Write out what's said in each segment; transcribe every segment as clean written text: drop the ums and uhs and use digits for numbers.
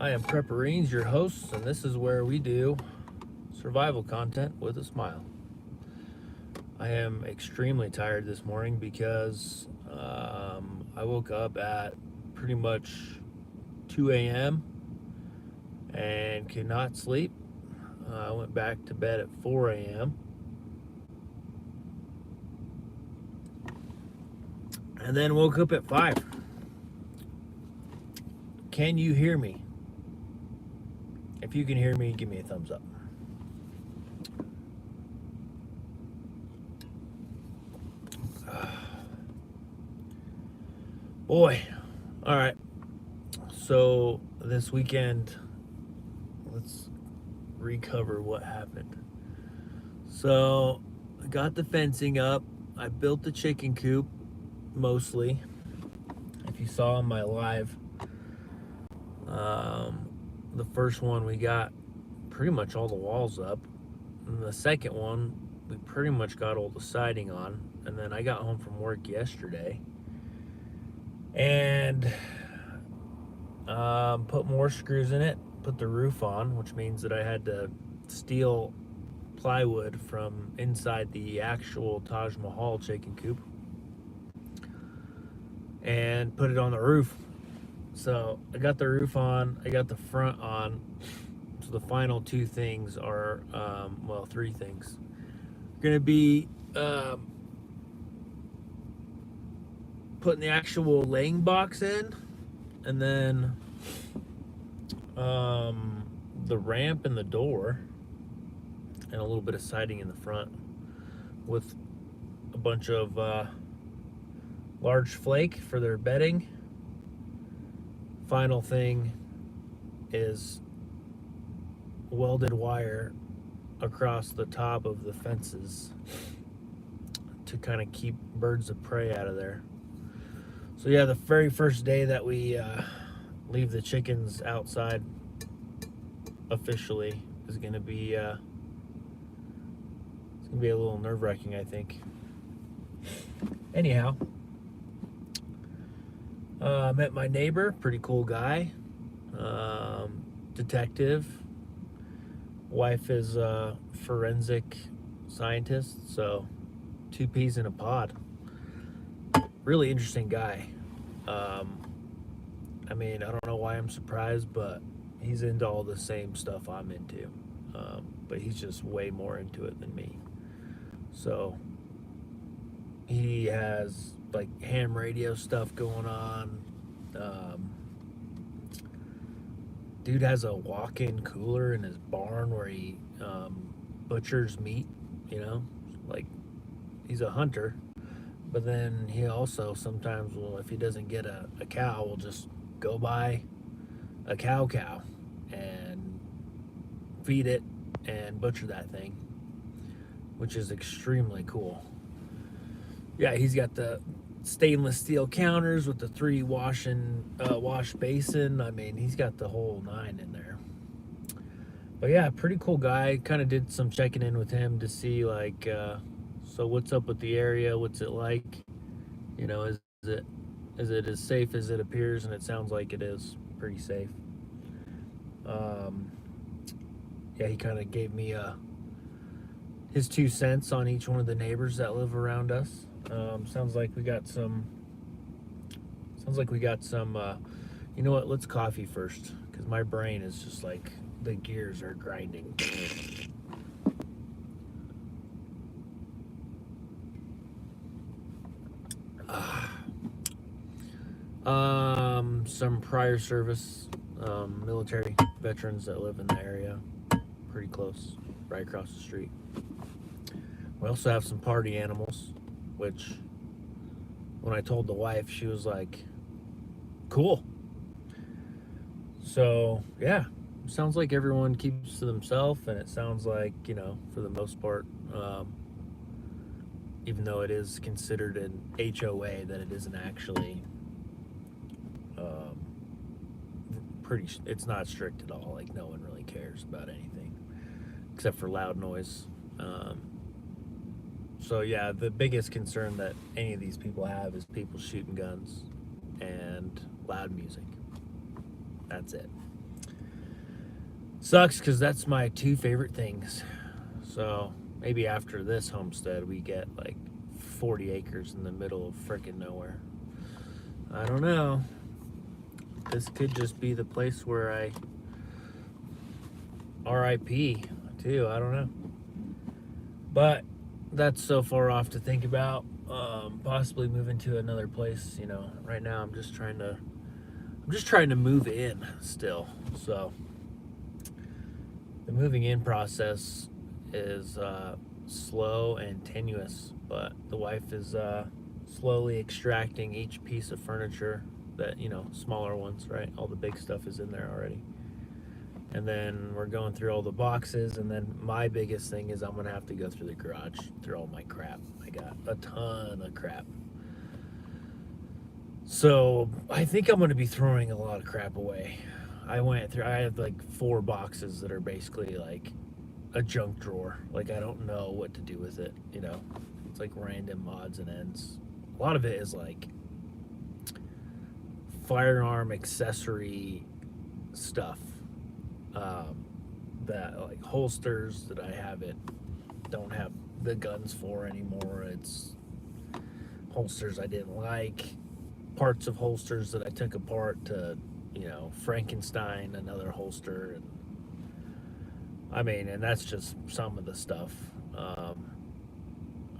I am Prepperines, your host, and this is where we do survival content with a smile. I am extremely tired this morning because I woke up at pretty much 2 a.m. and could not sleep. I went back to bed at 4 a.m. and then woke up at 5. Can you hear me? If you can hear me, give me a thumbs up. Boy, all right. So this weekend, let's recover what happened. So I got the fencing up. I built the chicken coop mostly. If you saw on my live, the first one we got pretty much all the walls up, and the second one we pretty much got all the siding on. And then I got home from work yesterday and put more screws in it, put the roof on, which means that I had to steal plywood from inside the actual Taj Mahal chicken coop and put it on the roof. So I got the roof on, I got the front on. So the final two things are, three things. Going to be putting the actual laying box in, and then the ramp and the door, and a little bit of siding in the front with a bunch of large flake for their bedding. Final thing is welded wire across the top of the fences to kind of keep birds of prey out of there. So yeah, the very first day that we leave the chickens outside officially is going to be it's going to be a little nerve-wracking, I think. Anyhow, met my neighbor, pretty cool guy, detective. Wife is a forensic scientist, so two peas in a pod. Really interesting guy. I don't know why I'm surprised, but he's into all the same stuff I'm into. But he's just way more into it than me. So he has like ham radio stuff going on. Dude has a walk-in cooler in his barn where he butchers meat, like he's a hunter. But then he also sometimes will, if he doesn't get a cow, will just go buy a cow and feed it and butcher that thing, which is extremely cool. Yeah, he's got the stainless steel counters with the 3 wash basin. I mean, he's got the whole 9 in there. But yeah, pretty cool guy. Kind of did some checking in with him to see like, so what's up with the area? What's it like? Is it as safe as it appears? And it sounds like it is pretty safe. Yeah, he kind of gave me his 2 cents on each one of the neighbors that live around us. Sounds like we got some. You know what? Let's coffee first, because my brain is just like the gears are grinding. Some prior service military veterans that live in the area, pretty close, right across the street. We also have some party animals, which when I told the wife, she was like, cool. So yeah, sounds like everyone keeps to themselves, and it sounds like, for the most part, even though it is considered an HOA, that it isn't actually it's not strict at all. Like, no one really cares about anything except for loud noise. So yeah, the biggest concern that any of these people have is people shooting guns and loud music. That's it. Sucks because that's my two favorite things. So maybe after this homestead, we get like 40 acres in the middle of freaking nowhere. I don't know. This could just be the place where I RIP too. I don't know. But that's so far off to think about. Possibly moving to another place. You know, right now I'm just trying to move in still. So the moving in process is slow and tenuous, but the wife is slowly extracting each piece of furniture that, smaller ones, right? All the big stuff is in there already. And then we're going through all the boxes, and then my biggest thing is I'm gonna have to go through the garage, through all my crap. I got a ton of crap. So I think I'm gonna be throwing a lot of crap away. I have like 4 boxes that are basically like a junk drawer. Like I don't know what to do with it, It's like random odds and ends. A lot of it is like firearm accessory stuff. That like holsters that don't have the guns for anymore. It's holsters I didn't like, parts of holsters that I took apart to, Frankenstein another holster, and and that's just some of the stuff. I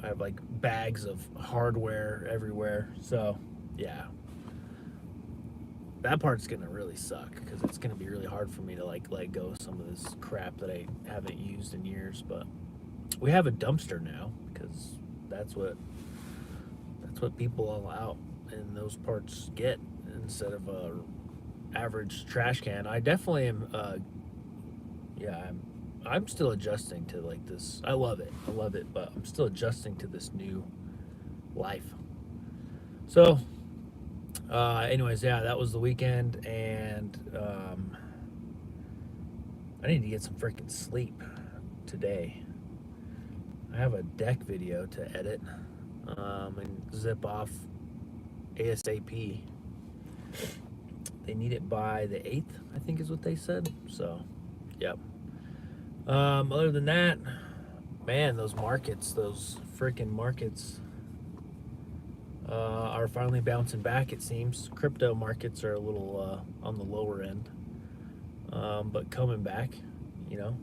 have like bags of hardware everywhere. So, yeah, that part's gonna really suck because it's gonna be really hard for me to like let go of some of this crap that I haven't used in years. But we have a dumpster now because that's what people all out in those parts get instead of a average trash can. I definitely am. Yeah, I'm still adjusting to like this. I love it, but I'm still adjusting to this new life. So, anyways, yeah, that was the weekend, and I need to get some freaking sleep today. I have a deck video to edit and zip off ASAP. They need it by the 8th, I think is what they said. So, yep. Other than that, man, those freaking markets are finally bouncing back, it seems. Crypto markets are a little on the lower end, but coming back, you know.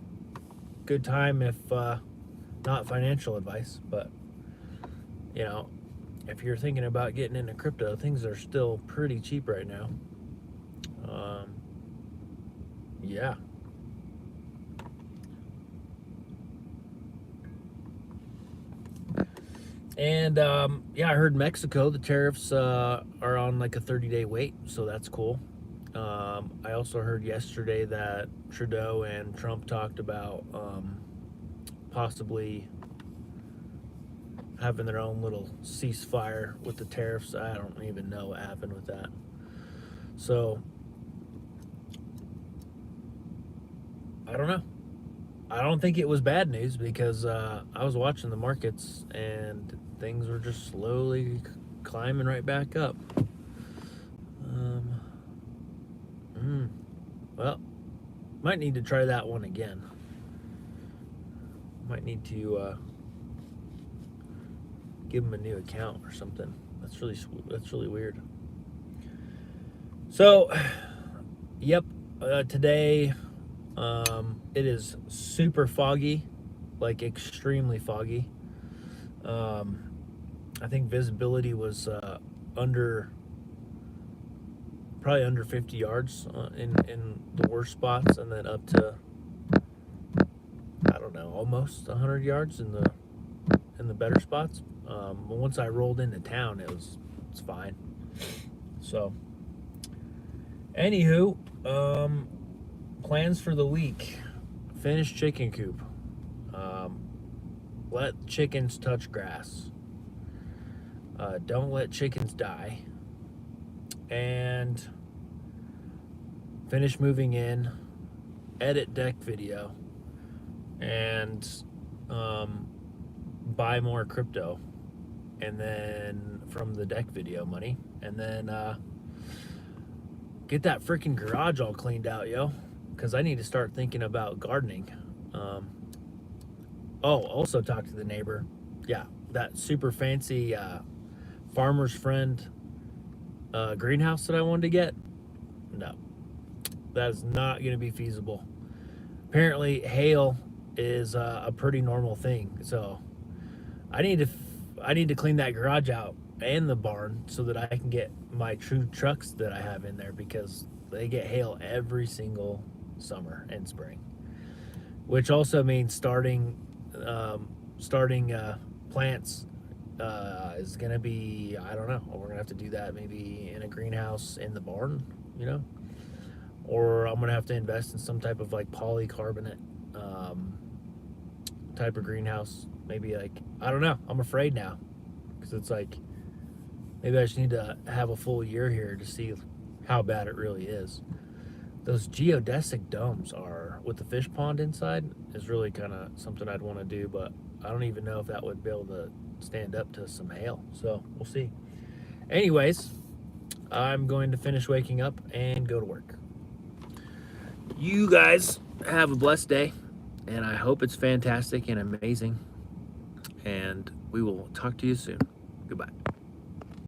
Good time if not financial advice, but, if you're thinking about getting into crypto, things are still pretty cheap right now. Yeah. And yeah, I heard Mexico, the tariffs are on like a 30-day wait, so that's cool. I also heard yesterday that Trudeau and Trump talked about possibly having their own little ceasefire with the tariffs. I don't even know what happened with that. So, I don't know. I don't think it was bad news because I was watching the markets and things were just slowly climbing right back up. Well, might need to try that one again. Might need to give them a new account or something. That's really weird. So, yep, today it is super foggy, like extremely foggy. I think visibility was probably under 50 yards in the worst spots, and then up to, I don't know, almost 100 yards in the better spots. But once I rolled into town, it's fine. So, anywho, plans for the week: finish chicken coop. Let chickens touch grass. Don't let chickens die. And finish moving in, edit deck video, and buy more crypto. And then from the deck video money. And then get that freaking garage all cleaned out, yo. because I need to start thinking about gardening. Um, also talk to the neighbor. Yeah, that super fancy farmer's friend greenhouse that I wanted to get. No, that is not going to be feasible. Apparently, hail is a pretty normal thing. So I need to I need to clean that garage out and the barn so that I can get my true trucks that I have in there because they get hail every single summer and spring, which also means starting plants is gonna be, I don't know. We're gonna have to do that maybe in a greenhouse in the barn, you know, or I'm gonna have to invest in some type of like polycarbonate um, type of greenhouse. Maybe like, I don't know. I'm afraid now because it's like maybe I just need to have a full year here to see how bad it really is. Those geodesic domes are with the fish pond inside is really kind of something I'd want to do, but I don't even know if that would be able to stand up to some hail. So we'll see. Anyways, I'm going to finish waking up and go to work. You guys have a blessed day, and I hope it's fantastic and amazing. And we will talk to you soon. Goodbye.